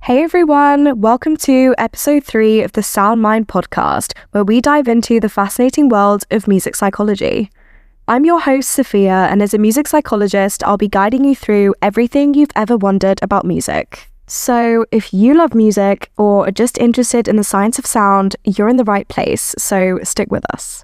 Hey everyone, welcome to episode 3 of the Sound Mind podcast, where we dive into the fascinating world of music psychology. I'm your host, Sophia, and as a music psychologist, I'll be guiding you through everything you've ever wondered about music. So if you love music or are just interested in the science of sound, you're in the right place, so stick with us.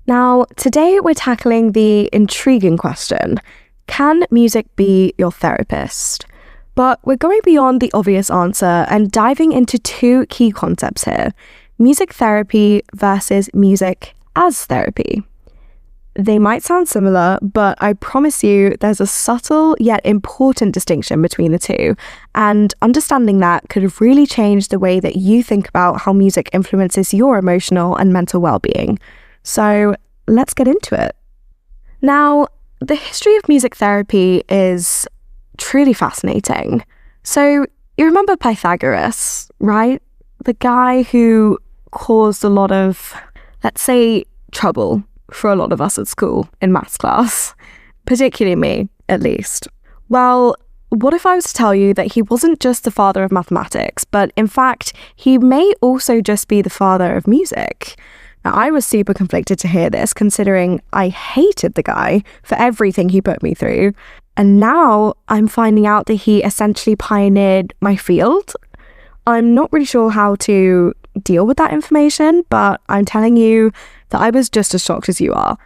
Now, today we're tackling the intriguing question, can music be your therapist? But we're going beyond the obvious answer and diving into two key concepts here, music therapy versus music as therapy. They might sound similar, but I promise you there's a subtle yet important distinction between the two, and understanding that could really change the way that you think about how music influences your emotional and mental well-being. So let's get into it. Now, the history of music therapy is truly fascinating. So you remember Pythagoras, right? The guy who caused a lot of, let's say, trouble for a lot of us at school in maths class, particularly me, at least. Well, what if I was to tell you that he wasn't just the father of mathematics, but in fact, he may also just be the father of music? Now, I was super conflicted to hear this, considering I hated the guy for everything he put me through. And now I'm finding out that he essentially pioneered my field. I'm not really sure how to deal with that information, but I'm telling you that I was just as shocked as you are.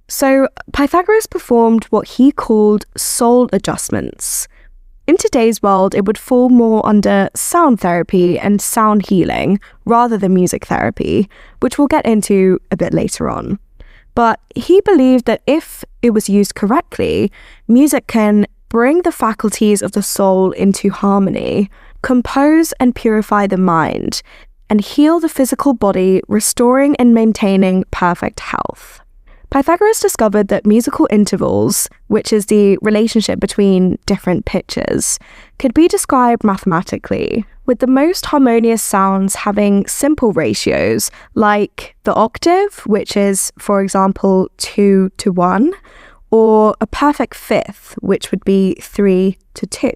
So Pythagoras performed what he called soul adjustments. In today's world, it would fall more under sound therapy and sound healing rather than music therapy, which we'll get into a bit later on. But he believed that if it was used correctly, music can bring the faculties of the soul into harmony, compose and purify the mind, and heal the physical body, restoring and maintaining perfect health. Pythagoras discovered that musical intervals, which is the relationship between different pitches, could be described mathematically, with the most harmonious sounds having simple ratios like the octave, which is, for example, 2 to 1, or a perfect fifth, which would be 3 to 2.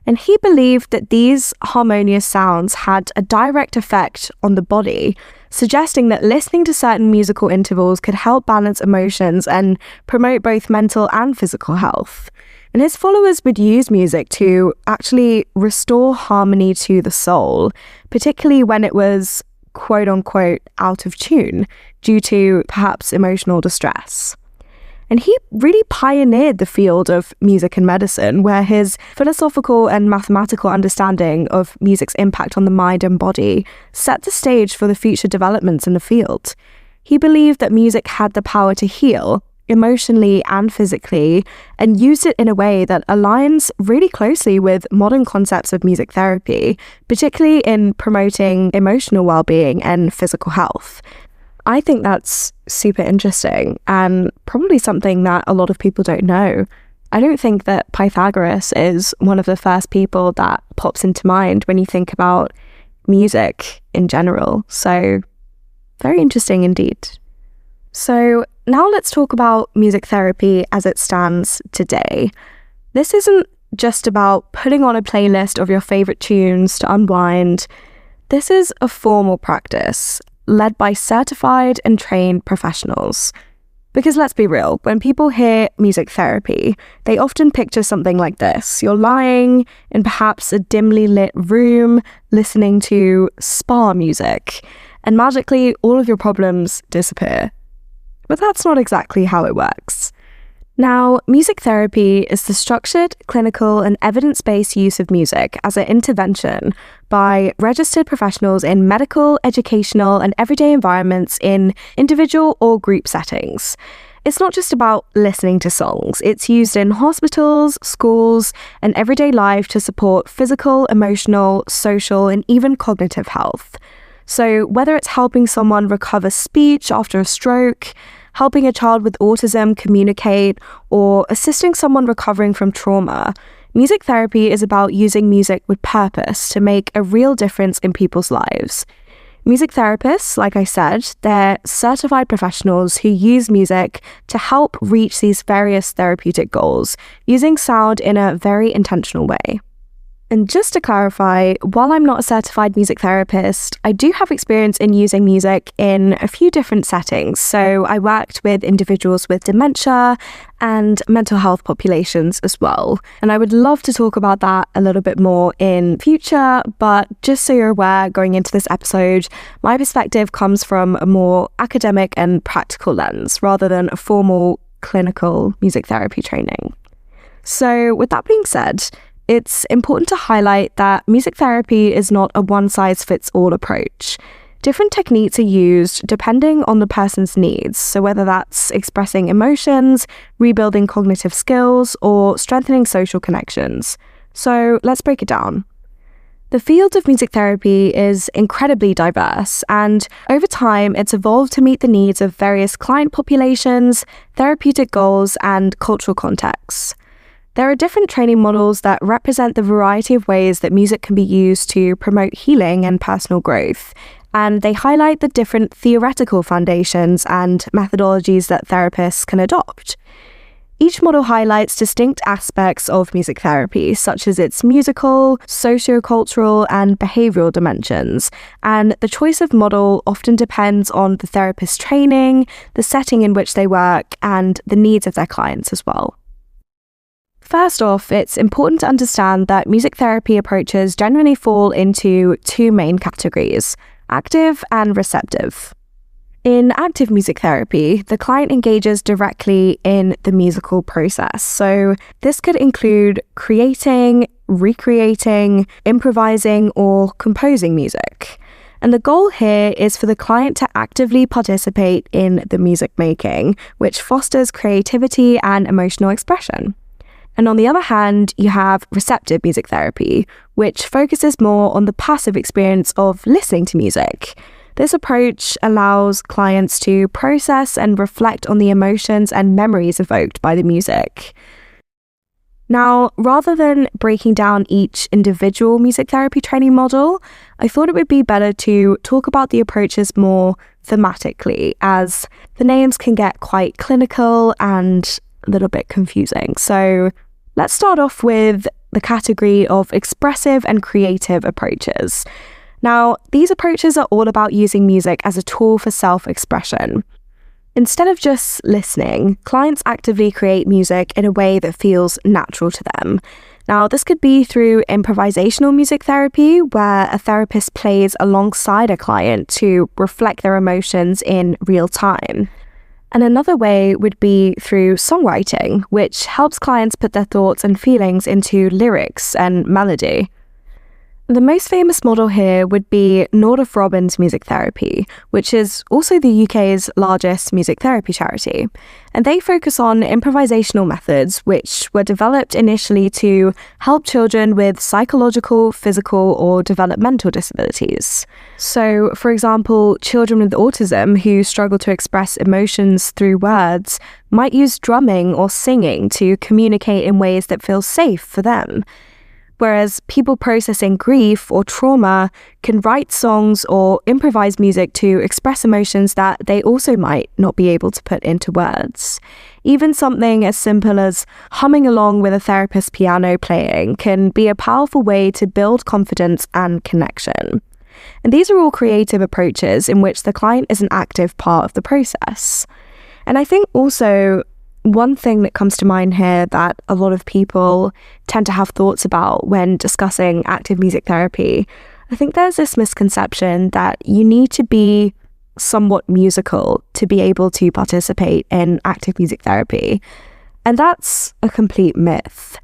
And he believed that these harmonious sounds had a direct effect on the body, suggesting that listening to certain musical intervals could help balance emotions and promote both mental and physical health. And his followers would use music to actually restore harmony to the soul, particularly when it was quote-unquote out of tune due to perhaps emotional distress. And he really pioneered the field of music and medicine, where his philosophical and mathematical understanding of music's impact on the mind and body set the stage for the future developments in the field. He believed that music had the power to heal, emotionally and physically, and used it in a way that aligns really closely with modern concepts of music therapy, particularly in promoting emotional well-being and physical health. I think that's super interesting and probably something that a lot of people don't know. I don't think that Pythagoras is one of the first people that pops into mind when you think about music in general. So very interesting indeed. So now let's talk about music therapy as it stands today. This isn't just about putting on a playlist of your favorite tunes to unwind. This is a formal practice led by certified and trained professionals. Because let's be real, when people hear music therapy, they often picture something like this. You're lying in perhaps a dimly lit room, listening to spa music, and magically all of your problems disappear. But that's not exactly how it works. Now, music therapy is the structured, clinical, and evidence-based use of music as an intervention by registered professionals in medical, educational, and everyday environments in individual or group settings. It's not just about listening to songs. It's used in hospitals, schools, and everyday life to support physical, emotional, social, and even cognitive health. So whether it's helping someone recover speech after a stroke, helping a child with autism communicate, or assisting someone recovering from trauma, music therapy is about using music with purpose to make a real difference in people's lives. Music therapists, like I said, they're certified professionals who use music to help reach these various therapeutic goals, using sound in a very intentional way. And just to clarify, while I'm not a certified music therapist, I do have experience in using music in a few different settings. So I worked with individuals with dementia and mental health populations as well. And I would love to talk about that a little bit more in future, but just so you're aware, going into this episode, my perspective comes from a more academic and practical lens rather than a formal clinical music therapy training. So with that being said, it's important to highlight that music therapy is not a one-size-fits-all approach. Different techniques are used depending on the person's needs, so whether that's expressing emotions, rebuilding cognitive skills, or strengthening social connections. So let's break it down. The field of music therapy is incredibly diverse, and over time it's evolved to meet the needs of various client populations, therapeutic goals, and cultural contexts. There are different training models that represent the variety of ways that music can be used to promote healing and personal growth, and they highlight the different theoretical foundations and methodologies that therapists can adopt. Each model highlights distinct aspects of music therapy, such as its musical, sociocultural, and behavioral dimensions, and the choice of model often depends on the therapist's training, the setting in which they work, and the needs of their clients as well. First off, it's important to understand that music therapy approaches generally fall into two main categories: active and receptive. In active music therapy, the client engages directly in the musical process. So this could include creating, recreating, improvising, or composing music. And the goal here is for the client to actively participate in the music making, which fosters creativity and emotional expression. And on the other hand, you have receptive music therapy, which focuses more on the passive experience of listening to music. This approach allows clients to process and reflect on the emotions and memories evoked by the music. Now, rather than breaking down each individual music therapy training model, I thought it would be better to talk about the approaches more thematically, as the names can get quite clinical and a little bit confusing. So let's start off with the category of expressive and creative approaches. Now, these approaches are all about using music as a tool for self-expression. Instead of just listening, clients actively create music in a way that feels natural to them. Now, this could be through improvisational music therapy, where a therapist plays alongside a client to reflect their emotions in real time. And another way would be through songwriting, which helps clients put their thoughts and feelings into lyrics and melody. The most famous model here would be Nordoff Robbins Music Therapy, which is also the UK's largest music therapy charity. And they focus on improvisational methods, which were developed initially to help children with psychological, physical, or developmental disabilities. So, for example, children with autism who struggle to express emotions through words might use drumming or singing to communicate in ways that feel safe for them. Whereas people processing grief or trauma can write songs or improvise music to express emotions that they also might not be able to put into words. Even something as simple as humming along with a therapist's piano playing can be a powerful way to build confidence and connection. And these are all creative approaches in which the client is an active part of the process. And I think also one thing that comes to mind here that a lot of people tend to have thoughts about when discussing active music therapy, I think there's this misconception that you need to be somewhat musical to be able to participate in active music therapy. And that's a complete myth.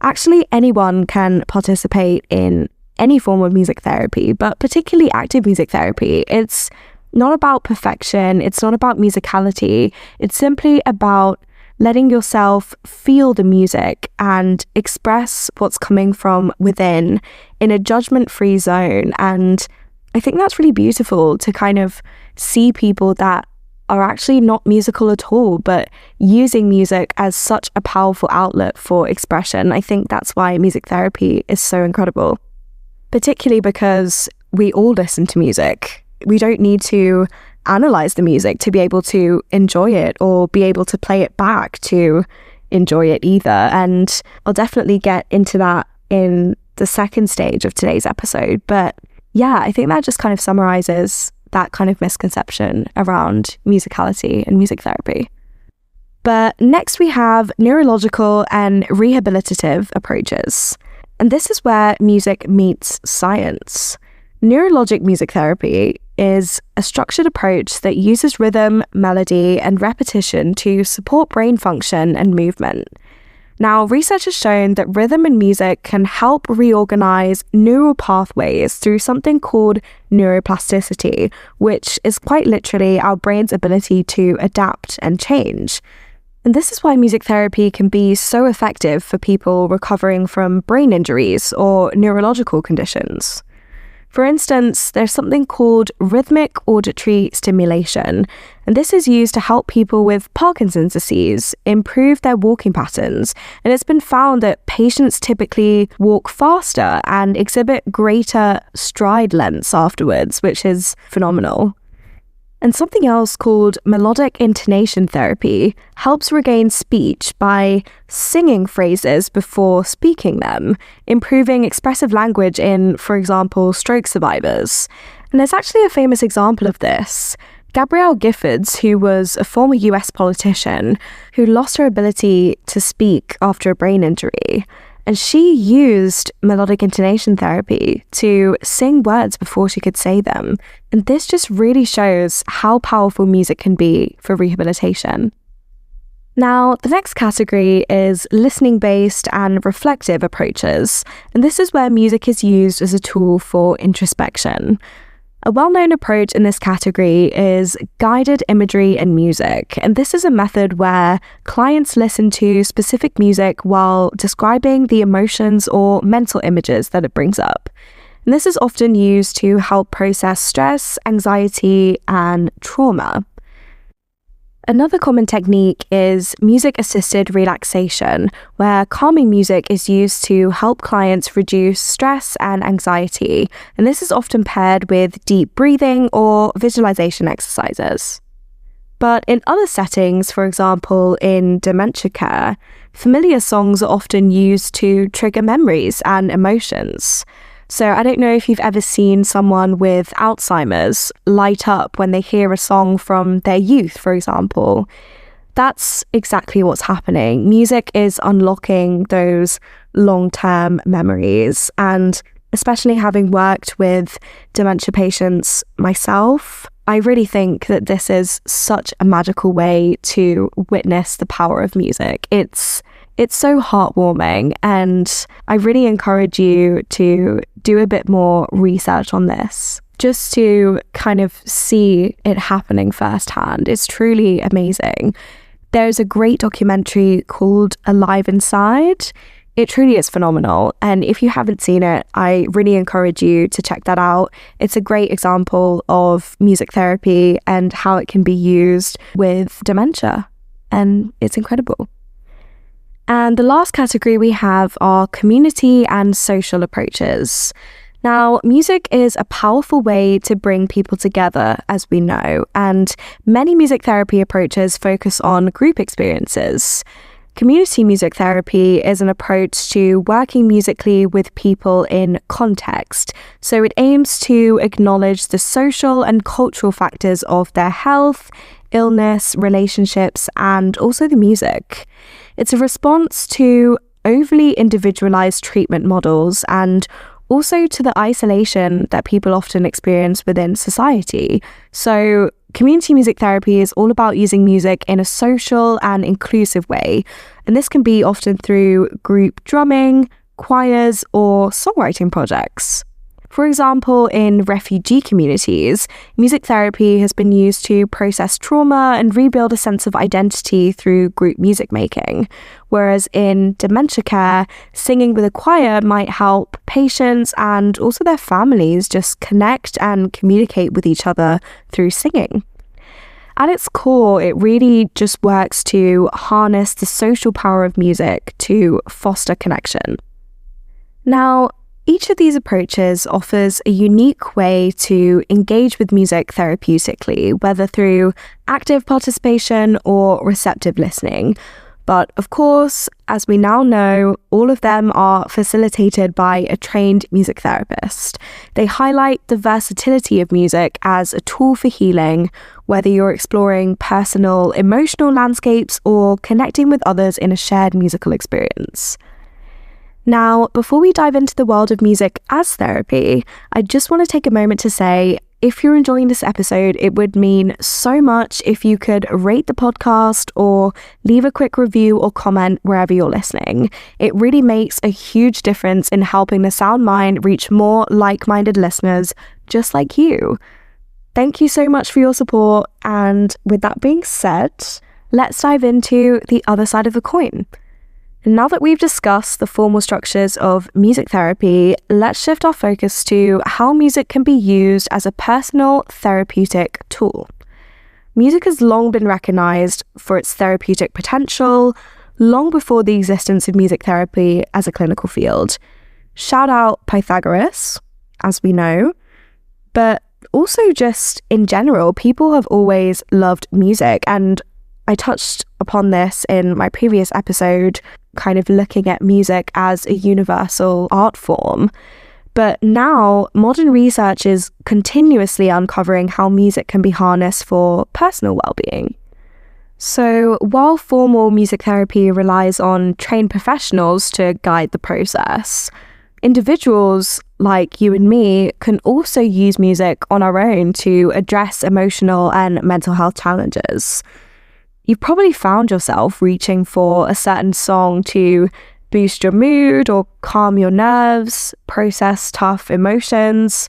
Actually, anyone can participate in any form of music therapy, but particularly active music therapy. It's not about perfection, it's not about musicality, it's simply about letting yourself feel the music and express what's coming from within in a judgment-free zone. And I think that's really beautiful to kind of see people that are actually not musical at all, but using music as such a powerful outlet for expression. I think that's why music therapy is so incredible, particularly because we all listen to music. We don't need to analyze the music to be able to enjoy it or be able to play it back to enjoy it either. And I'll definitely get into that in the second stage of today's episode. But yeah, I think that just kind of summarizes that kind of misconception around musicality and music therapy. But next we have neurological and rehabilitative approaches. And this is where music meets science. Neurologic music therapy is a structured approach that uses rhythm, melody, and repetition to support brain function and movement. Now, research has shown that rhythm and music can help reorganize neural pathways through something called neuroplasticity, which is quite literally our brain's ability to adapt and change. And this is why music therapy can be so effective for people recovering from brain injuries or neurological conditions. For instance, there's something called rhythmic auditory stimulation, and this is used to help people with Parkinson's disease improve their walking patterns. And it's been found that patients typically walk faster and exhibit greater stride lengths afterwards, which is phenomenal. And something else called melodic intonation therapy helps regain speech by singing phrases before speaking them, improving expressive language in, for example, stroke survivors. And there's actually a famous example of this. Gabrielle Giffords, who was a former US politician who lost her ability to speak after a brain injury, and she used melodic intonation therapy to sing words before she could say them. And this just really shows how powerful music can be for rehabilitation. Now, the next category is listening-based and reflective approaches. And this is where music is used as a tool for introspection. A well-known approach in this category is guided imagery and music, and this is a method where clients listen to specific music while describing the emotions or mental images that it brings up. And this is often used to help process stress, anxiety, and trauma. Another common technique is music-assisted relaxation, where calming music is used to help clients reduce stress and anxiety, and this is often paired with deep breathing or visualization exercises. But in other settings, for example, in dementia care, familiar songs are often used to trigger memories and emotions. So I don't know if you've ever seen someone with Alzheimer's light up when they hear a song from their youth, for example. That's exactly what's happening. Music is unlocking those long-term memories. And especially having worked with dementia patients myself, I really think that this is such a magical way to witness the power of music. It's so heartwarming, and I really encourage you to do a bit more research on this, just to kind of see it happening firsthand. It's truly amazing. There's a great documentary called Alive Inside. It truly is phenomenal, and if you haven't seen it, I really encourage you to check that out. It's a great example of music therapy and how it can be used with dementia, and it's incredible. And the last category we have are community and social approaches. Now, music is a powerful way to bring people together, as we know, and many music therapy approaches focus on group experiences. Community music therapy is an approach to working musically with people in context. So it aims to acknowledge the social and cultural factors of their health, illness, relationships, and also the music. It's a response to overly individualized treatment models and also to the isolation that people often experience within society. So community music therapy is all about using music in a social and inclusive way. And this can be often through group drumming, choirs, or songwriting projects. For example, in refugee communities, music therapy has been used to process trauma and rebuild a sense of identity through group music making. Whereas in dementia care, singing with a choir might help patients and also their families just connect and communicate with each other through singing. At its core, it really just works to harness the social power of music to foster connection. Now, each of these approaches offers a unique way to engage with music therapeutically, whether through active participation or receptive listening. But of course, as we now know, all of them are facilitated by a trained music therapist. They highlight the versatility of music as a tool for healing, whether you're exploring personal, emotional landscapes or connecting with others in a shared musical experience. Now, before we dive into the world of music as therapy, I just want to take a moment to say, if you're enjoying this episode, it would mean so much if you could rate the podcast or leave a quick review or comment wherever you're listening. It really makes a huge difference in helping the Sound Mind reach more like-minded listeners just like you. Thank you so much for your support, and with that being said, let's dive into the other side of the coin. Now that we've discussed the formal structures of music therapy, let's shift our focus to how music can be used as a personal therapeutic tool. Music has long been recognized for its therapeutic potential, long before the existence of music therapy as a clinical field. Shout out Pythagoras, as we know, but also just in general, people have always loved music, and I touched upon this in my previous episode, kind of looking at music as a universal art form. But now, modern research is continuously uncovering how music can be harnessed for personal well-being. So, while formal music therapy relies on trained professionals to guide the process, individuals like you and me can also use music on our own to address emotional and mental health challenges. You've probably found yourself reaching for a certain song to boost your mood or calm your nerves, process tough emotions.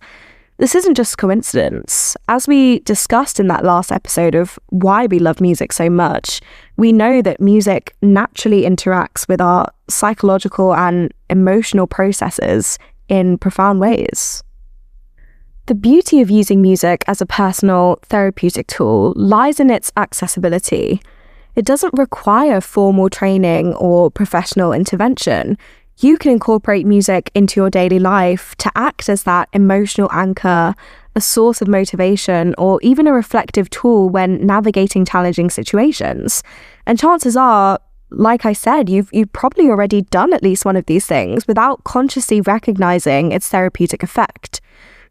This isn't just coincidence. As we discussed in that last episode of why we love music so much, we know that music naturally interacts with our psychological and emotional processes in profound ways. The beauty of using music as a personal therapeutic tool lies in its accessibility. It doesn't require formal training or professional intervention. You can incorporate music into your daily life to act as that emotional anchor, a source of motivation, or even a reflective tool when navigating challenging situations. And chances are, like I said, you've probably already done at least one of these things without consciously recognizing its therapeutic effect.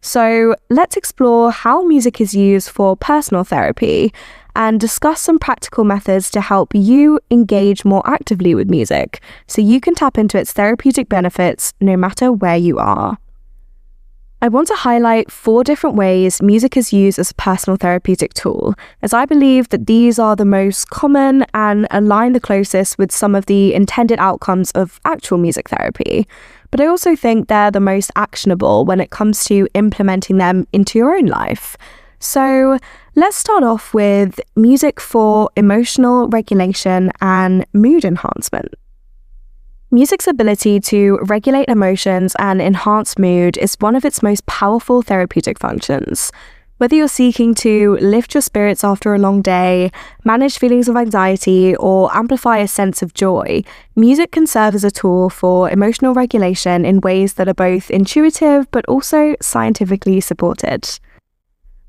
So let's explore how music is used for personal therapy and discuss some practical methods to help you engage more actively with music so you can tap into its therapeutic benefits no matter where you are. I want to highlight 4 different ways music is used as a personal therapeutic tool, as I believe that these are the most common and align the closest with some of the intended outcomes of actual music therapy. But I also think they're the most actionable when it comes to implementing them into your own life. So let's start off with music for emotional regulation and mood enhancement. Music's ability to regulate emotions and enhance mood is one of its most powerful therapeutic functions. Whether you're seeking to lift your spirits after a long day, manage feelings of anxiety, or amplify a sense of joy, music can serve as a tool for emotional regulation in ways that are both intuitive but also scientifically supported.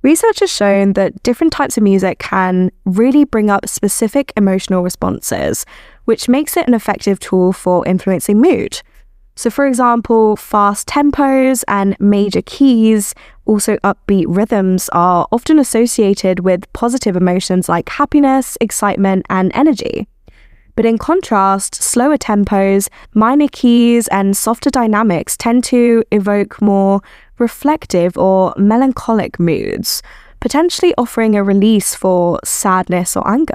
Research has shown that different types of music can really bring up specific emotional responses, which makes it an effective tool for influencing mood. So for example, fast tempos and major keys, also upbeat rhythms, are often associated with positive emotions like happiness, excitement, and energy. But in contrast, slower tempos, minor keys, and softer dynamics tend to evoke more reflective or melancholic moods, potentially offering a release for sadness or anger.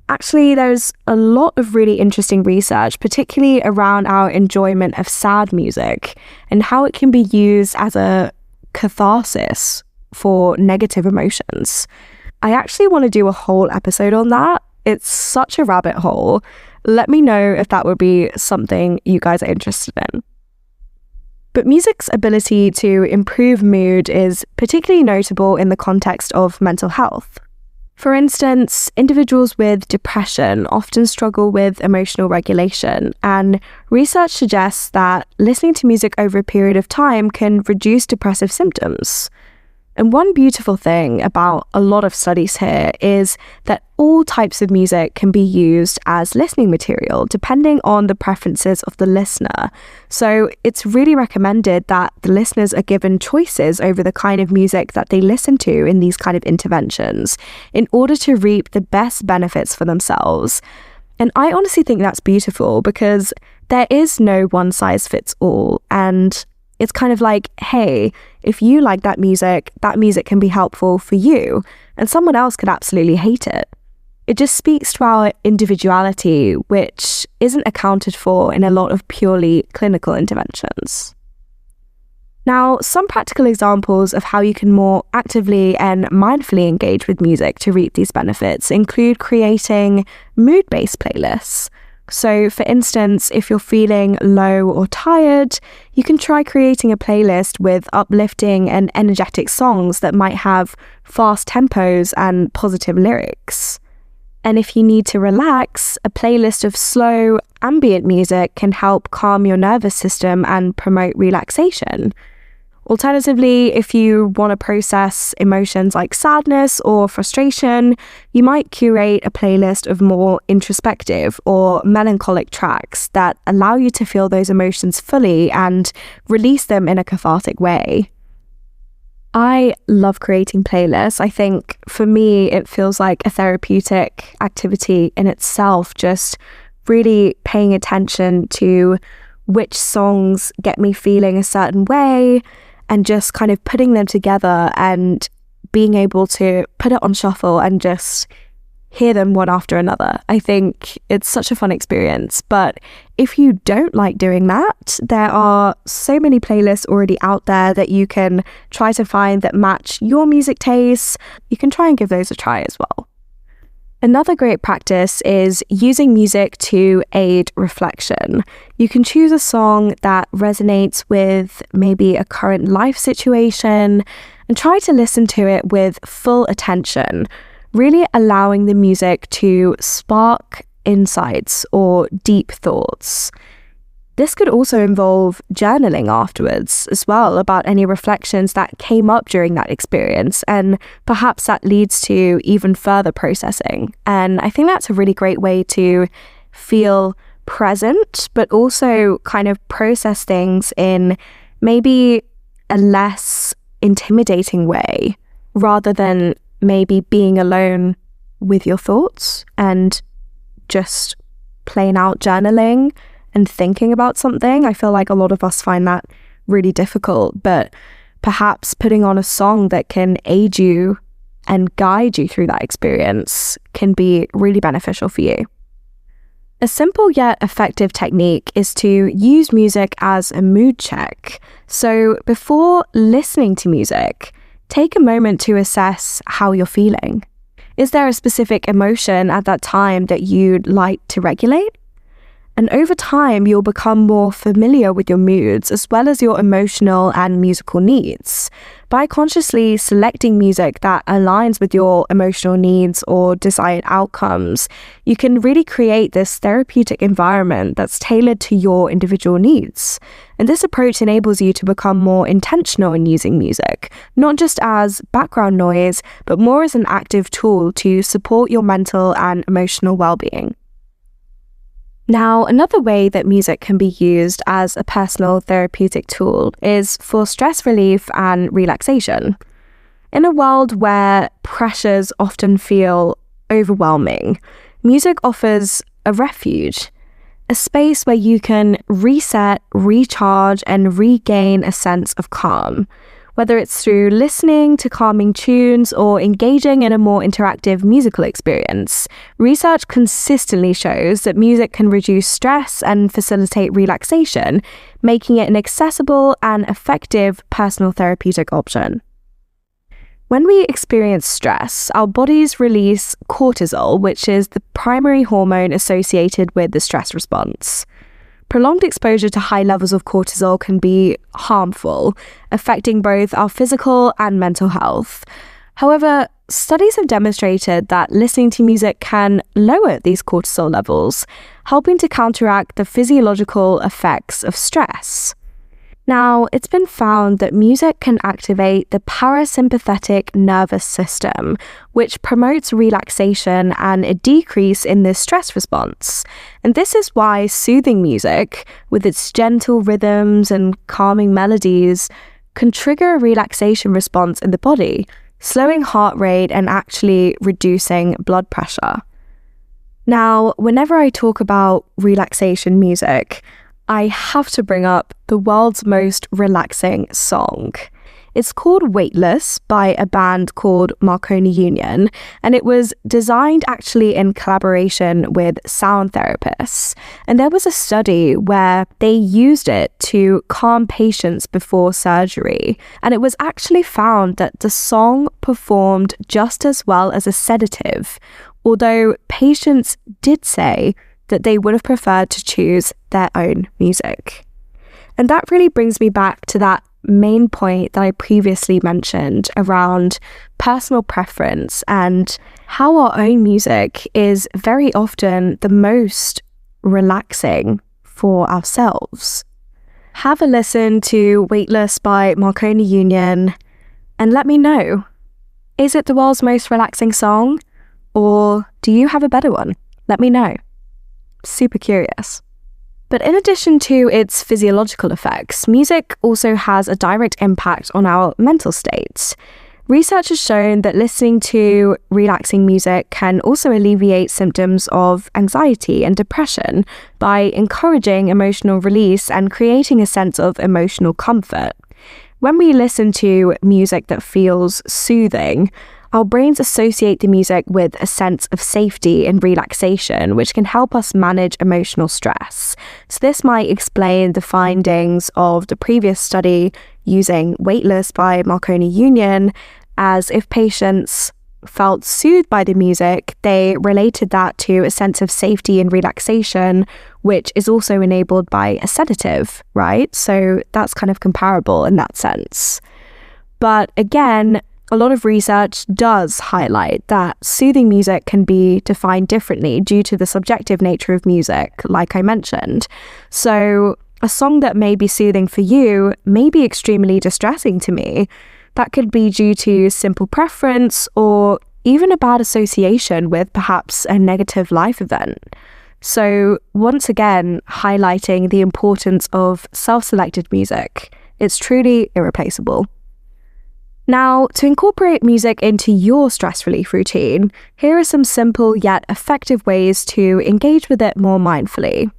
Actually, there's a lot of really interesting research, particularly around our enjoyment of sad music and how it can be used as a catharsis for negative emotions. I actually want to do a whole episode on that. It's such a rabbit hole. Let me know if that would be something you guys are interested in. But music's ability to improve mood is particularly notable in the context of mental health. For instance, individuals with depression often struggle with emotional regulation, and research suggests that listening to music over a period of time can reduce depressive symptoms. And one beautiful thing about a lot of studies here is that all types of music can be used as listening material depending on the preferences of the listener. So it's really recommended that the listeners are given choices over the kind of music that they listen to in these kind of interventions in order to reap the best benefits for themselves. And I honestly think that's beautiful because there is no one size fits all. And it's kind of like, hey, if you like that music can be helpful for you, and someone else could absolutely hate it. It just speaks to our individuality, which isn't accounted for in a lot of purely clinical interventions. Now, some practical examples of how you can more actively and mindfully engage with music to reap these benefits include creating mood-based playlists. So, for instance, if you're feeling low or tired, you can try creating a playlist with uplifting and energetic songs that might have fast tempos and positive lyrics. And if you need to relax, a playlist of slow, ambient music can help calm your nervous system and promote relaxation. Alternatively, if you want to process emotions like sadness or frustration, you might curate a playlist of more introspective or melancholic tracks that allow you to feel those emotions fully and release them in a cathartic way. I love creating playlists. I think for me, it feels like a therapeutic activity in itself, just really paying attention to which songs get me feeling a certain way, and just kind of putting them together and being able to put it on shuffle and just hear them one after another. I think it's such a fun experience. But if you don't like doing that, there are so many playlists already out there that you can try to find that match your music tastes. You can try and give those a try as well. Another great practice is using music to aid reflection. You can choose a song that resonates with maybe a current life situation and try to listen to it with full attention, really allowing the music to spark insights or deep thoughts. This could also involve journaling afterwards as well about any reflections that came up during that experience, and perhaps that leads to even further processing. And I think that's a really great way to feel present, but also kind of process things in maybe a less intimidating way, rather than maybe being alone with your thoughts and just plain out journaling and thinking about something. I feel like a lot of us find that really difficult, but perhaps putting on a song that can aid you and guide you through that experience can be really beneficial for you. A simple yet effective technique is to use music as a mood check. So before listening to music, take a moment to assess how you're feeling. Is there a specific emotion at that time that you'd like to regulate? And over time, you'll become more familiar with your moods as well as your emotional and musical needs. By consciously selecting music that aligns with your emotional needs or desired outcomes, you can really create this therapeutic environment that's tailored to your individual needs. And this approach enables you to become more intentional in using music, not just as background noise, but more as an active tool to support your mental and emotional well-being. Now, another way that music can be used as a personal therapeutic tool is for stress relief and relaxation. In a world where pressures often feel overwhelming, music offers a refuge, a space where you can reset, recharge, and regain a sense of calm. Whether it's through listening to calming tunes or engaging in a more interactive musical experience, research consistently shows that music can reduce stress and facilitate relaxation, making it an accessible and effective personal therapeutic option. When we experience stress, our bodies release cortisol, which is the primary hormone associated with the stress response. Prolonged exposure to high levels of cortisol can be harmful, affecting both our physical and mental health. However, studies have demonstrated that listening to music can lower these cortisol levels, helping to counteract the physiological effects of stress. Now, it's been found that music can activate the parasympathetic nervous system, which promotes relaxation and a decrease in the stress response. And this is why soothing music, with its gentle rhythms and calming melodies, can trigger a relaxation response in the body, slowing heart rate and actually reducing blood pressure. Now, whenever I talk about relaxation music, I have to bring up the world's most relaxing song. It's called Weightless by a band called Marconi Union, and it was designed actually in collaboration with sound therapists. And there was a study where they used it to calm patients before surgery, and it was actually found that the song performed just as well as a sedative, although patients did say that they would have preferred to choose their own music. And that really brings me back to that main point that I previously mentioned around personal preference and how our own music is very often the most relaxing for ourselves. Have a listen to Weightless by Marconi Union and let me know, is it the world's most relaxing song, or do you have a better one? Let me know. Super curious. But in addition to its physiological effects, music also has a direct impact on our mental states. Research has shown that listening to relaxing music can also alleviate symptoms of anxiety and depression by encouraging emotional release and creating a sense of emotional comfort. When we listen to music that feels soothing, our brains associate the music with a sense of safety and relaxation, which can help us manage emotional stress. So this might explain the findings of the previous study using Weightless by Marconi Union, as if patients felt soothed by the music, they related that to a sense of safety and relaxation, which is also enabled by a sedative, right? So that's kind of comparable in that sense. But again, a lot of research does highlight that soothing music can be defined differently due to the subjective nature of music, like I mentioned. So a song that may be soothing for you may be extremely distressing to me. That could be due to simple preference or even a bad association with perhaps a negative life event. So once again, highlighting the importance of self-selected music. It's truly irreplaceable. Now, to incorporate music into your stress relief routine, here are some simple yet effective ways to engage with it more mindfully.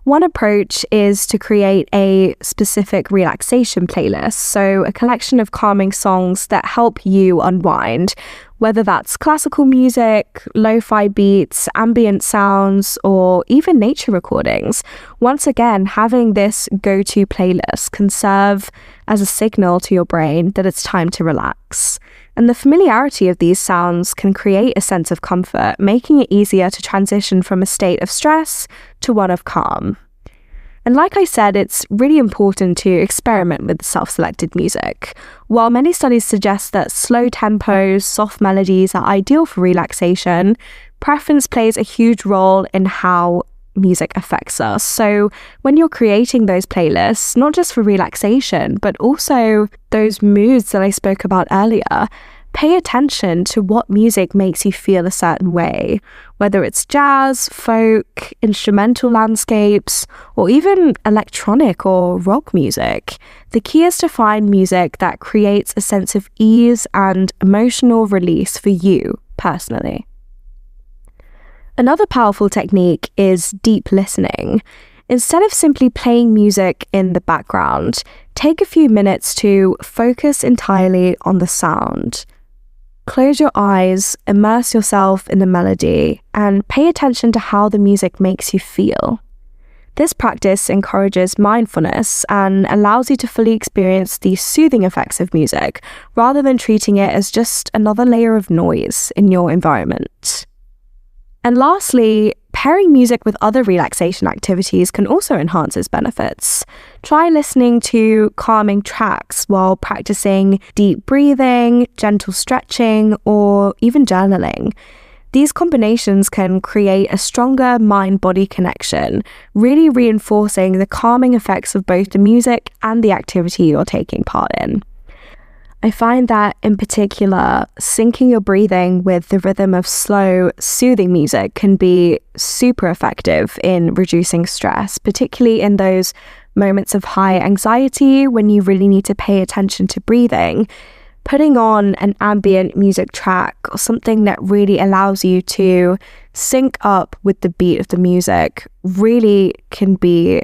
One approach is to create a specific relaxation playlist, so a collection of calming songs that help you unwind, whether that's classical music, lo-fi beats, ambient sounds, or even nature recordings. Once again, having this go-to playlist can serve as a signal to your brain that it's time to relax. And the familiarity of these sounds can create a sense of comfort, making it easier to transition from a state of stress to one of calm. And like I said, it's really important to experiment with self-selected music. While many studies suggest that slow tempos, soft melodies are ideal for relaxation, preference plays a huge role in how music affects us. So when you're creating those playlists, not just for relaxation, but also those moods that I spoke about earlier, pay attention to what music makes you feel a certain way, whether it's jazz, folk, instrumental landscapes, or even electronic or rock music. The key is to find music that creates a sense of ease and emotional release for you personally. Another powerful technique is deep listening. Instead of simply playing music in the background, take a few minutes to focus entirely on the sound. Close your eyes, immerse yourself in the melody, and pay attention to how the music makes you feel. This practice encourages mindfulness and allows you to fully experience the soothing effects of music, rather than treating it as just another layer of noise in your environment. And lastly, pairing music with other relaxation activities can also enhance its benefits. Try listening to calming tracks while practicing deep breathing, gentle stretching, or even journaling. These combinations can create a stronger mind-body connection, really reinforcing the calming effects of both the music and the activity you're taking part in. I find that, in particular, syncing your breathing with the rhythm of slow, soothing music can be super effective in reducing stress, particularly in those moments of high anxiety when you really need to pay attention to breathing. Putting on an ambient music track or something that really allows you to sync up with the beat of the music really can be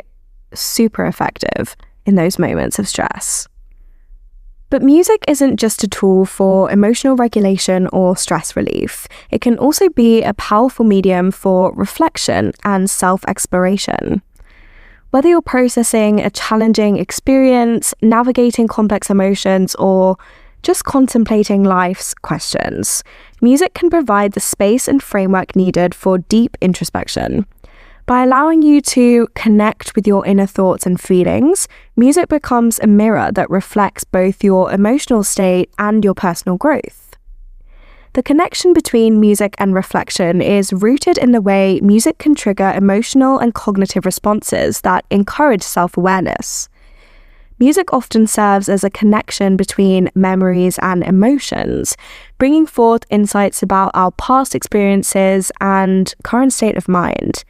super effective in those moments of stress. But music isn't just a tool for emotional regulation or stress relief. It can also be a powerful medium for reflection and self-exploration. Whether you're processing a challenging experience, navigating complex emotions, or just contemplating life's questions, music can provide the space and framework needed for deep introspection. By allowing you to connect with your inner thoughts and feelings, music becomes a mirror that reflects both your emotional state and your personal growth. The connection between music and reflection is rooted in the way music can trigger emotional and cognitive responses that encourage self-awareness. Music often serves as a connection between memories and emotions, bringing forth insights about our past experiences and current state of mind.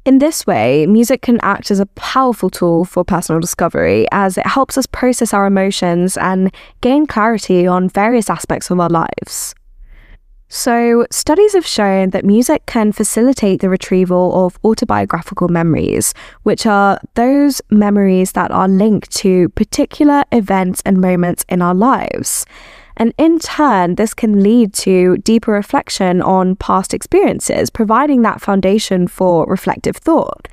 In this way, music can act as a powerful tool for personal discovery as it helps us process our emotions and gain clarity on various aspects of our lives. So, studies have shown that music can facilitate the retrieval of autobiographical memories, which are those memories that are linked to particular events and moments in our lives. And in turn, this can lead to deeper reflection on past experiences, providing that foundation for reflective thought.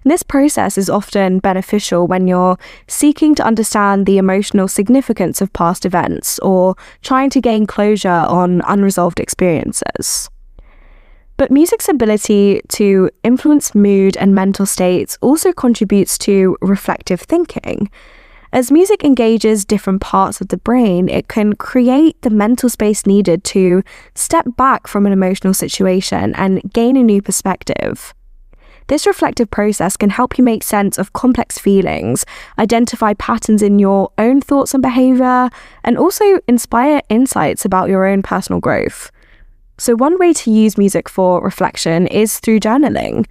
And this process is often beneficial when you're seeking to understand the emotional significance of past events or trying to gain closure on unresolved experiences. But music's ability to influence mood and mental states also contributes to reflective thinking. As music engages different parts of the brain, it can create the mental space needed to step back from an emotional situation and gain a new perspective. This reflective process can help you make sense of complex feelings, identify patterns in your own thoughts and behavior, and also inspire insights about your own personal growth. So one way to use music for reflection is through journaling.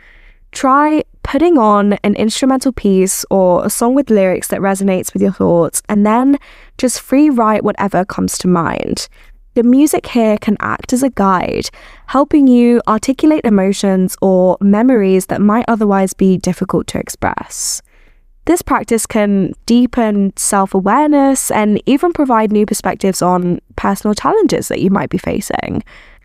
Try putting on an instrumental piece or a song with lyrics that resonates with your thoughts, and then just free write whatever comes to mind. The music here can act as a guide, helping you articulate emotions or memories that might otherwise be difficult to express. This practice can deepen self-awareness and even provide new perspectives on personal challenges that you might be facing.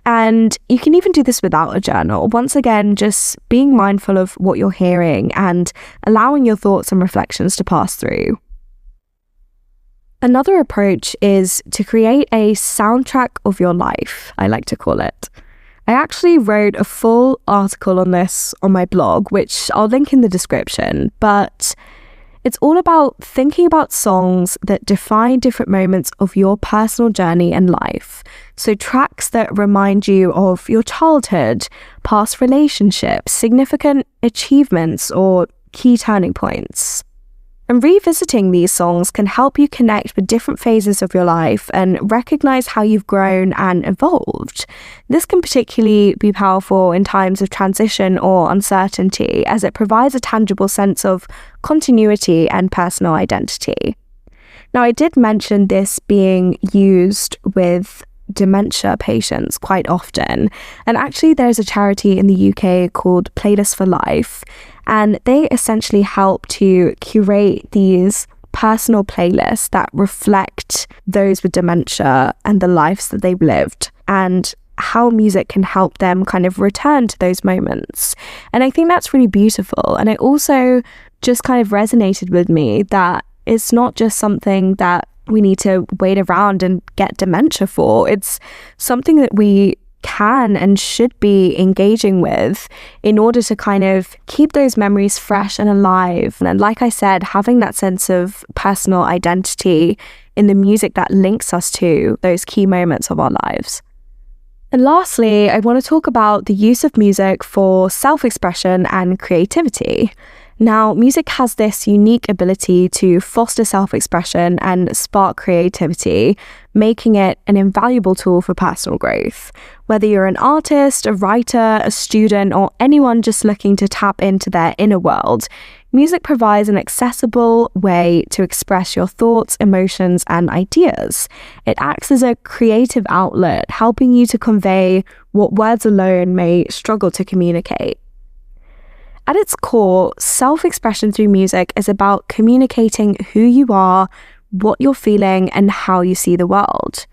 And you can even do this without a journal. Once again, just being mindful of what you're hearing and allowing your thoughts and reflections to pass through. Another approach is to create a soundtrack of your life, I like to call it. I actually wrote a full article on this on my blog, which I'll link in the description, but it's all about thinking about songs that define different moments of your personal journey and life. So tracks that remind you of your childhood, past relationships, significant achievements, or key turning points. And revisiting these songs can help you connect with different phases of your life and recognize how you've grown and evolved. This can particularly be powerful in times of transition or uncertainty, as it provides a tangible sense of continuity and personal identity. Now, I did mention this being used with dementia patients quite often, and actually there's a charity in the UK called Playlist for Life, and they essentially help to curate these personal playlists that reflect those with dementia and the lives that they've lived and how music can help them kind of return to those moments. And I think that's really beautiful. And it also just kind of resonated with me that it's not just something that we need to wait around and get dementia for. It's something that we can and should be engaging with in order to kind of keep those memories fresh and alive. And like I said, having that sense of personal identity in the music that links us to those key moments of our lives. And lastly, I want to talk about the use of music for self-expression and creativity. Now, music has this unique ability to foster self-expression and spark creativity, making it an invaluable tool for personal growth. Whether you're an artist, a writer, a student, or anyone just looking to tap into their inner world, music provides an accessible way to express your thoughts, emotions, and ideas. It acts as a creative outlet, helping you to convey what words alone may struggle to communicate. At its core, self-expression through music is about communicating who you are, what you're feeling, and how you see the world.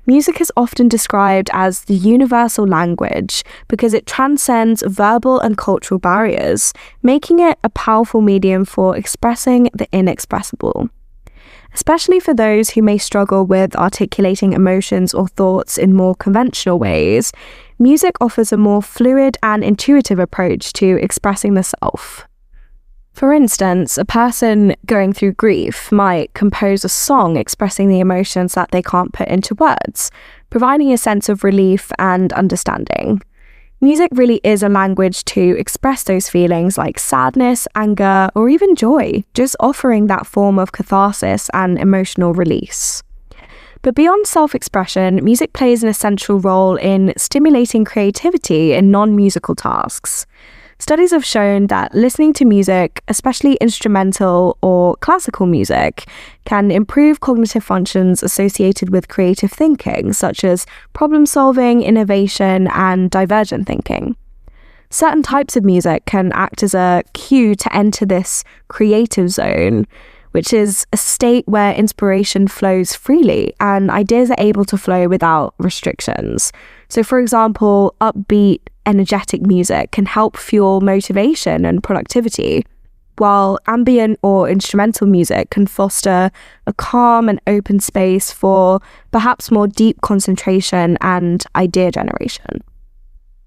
Music is often described as the universal language because it transcends verbal and cultural barriers, making it a powerful medium for expressing the inexpressible. Especially for those who may struggle with articulating emotions or thoughts in more conventional ways, music offers a more fluid and intuitive approach to expressing the self. For instance, a person going through grief might compose a song expressing the emotions that they can't put into words, providing a sense of relief and understanding. Music really is a language to express those feelings like sadness, anger, or even joy, just offering that form of catharsis and emotional release. But beyond self-expression, music plays an essential role in stimulating creativity in non-musical tasks. Studies have shown that listening to music, especially instrumental or classical music, can improve cognitive functions associated with creative thinking, such as problem-solving, innovation, and divergent thinking. Certain types of music can act as a cue to enter this creative zone, which is a state where inspiration flows freely and ideas are able to flow without restrictions. So, for example, upbeat, energetic music can help fuel motivation and productivity, while ambient or instrumental music can foster a calm and open space for perhaps more deep concentration and idea generation.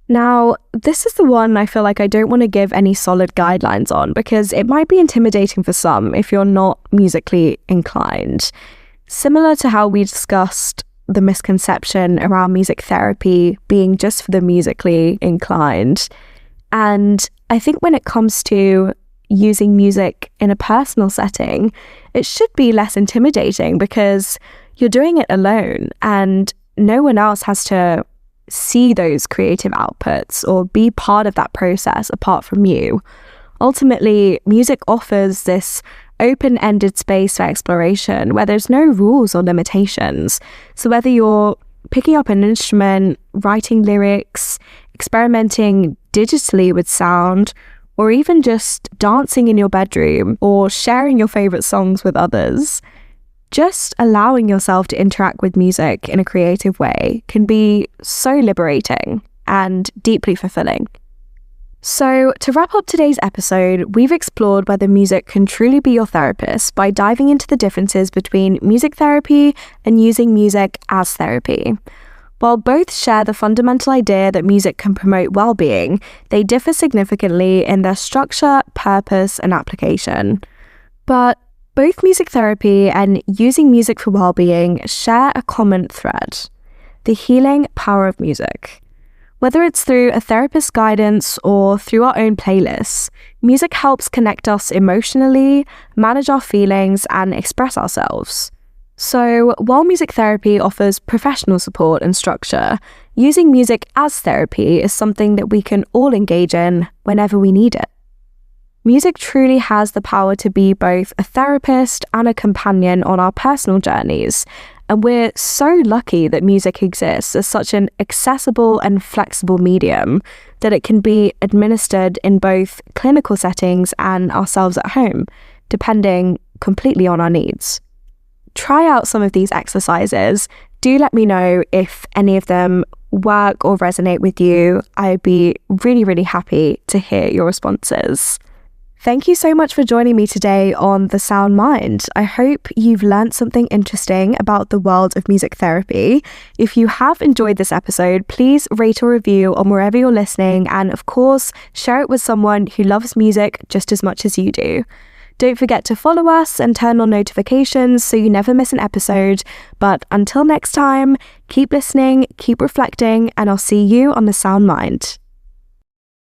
Now, this is the one I feel like I don't want to give any solid guidelines on because it might be intimidating for some if you're not musically inclined. Similar to how we discussed the misconception around music therapy being just for the musically inclined. And I think when it comes to using music in a personal setting, it should be less intimidating because you're doing it alone and no one else has to see those creative outputs or be part of that process apart from you. Ultimately, music offers this open-ended space for exploration where there's no rules or limitations. So whether you're picking up an instrument, writing lyrics, experimenting digitally with sound, or even just dancing in your bedroom or sharing your favorite songs with others, just allowing yourself to interact with music in a creative way can be so liberating and deeply fulfilling. So, to wrap up today's episode, we've explored whether music can truly be your therapist by diving into the differences between music therapy and using music as therapy. While both share the fundamental idea that music can promote well-being, they differ significantly in their structure, purpose, and application. But both music therapy and using music for well-being share a common thread: the healing power of music. Whether it's through a therapist's guidance or through our own playlists, music helps connect us emotionally, manage our feelings, and express ourselves. So, while music therapy offers professional support and structure, using music as therapy is something that we can all engage in whenever we need it. Music truly has the power to be both a therapist and a companion on our personal journeys, and we're so lucky that music exists as such an accessible and flexible medium that it can be administered in both clinical settings and ourselves at home, depending completely on our needs. Try out some of these exercises. Do let me know if any of them work or resonate with you. I'd be really, really happy to hear your responses. Thank you so much for joining me today on The Sound Mind. I hope you've learned something interesting about the world of music therapy. If you have enjoyed this episode, please rate or review on wherever you're listening, and of course, share it with someone who loves music just as much as you do. Don't forget to follow us and turn on notifications so you never miss an episode. But until next time, keep listening, keep reflecting, and I'll see you on the Sound Mind.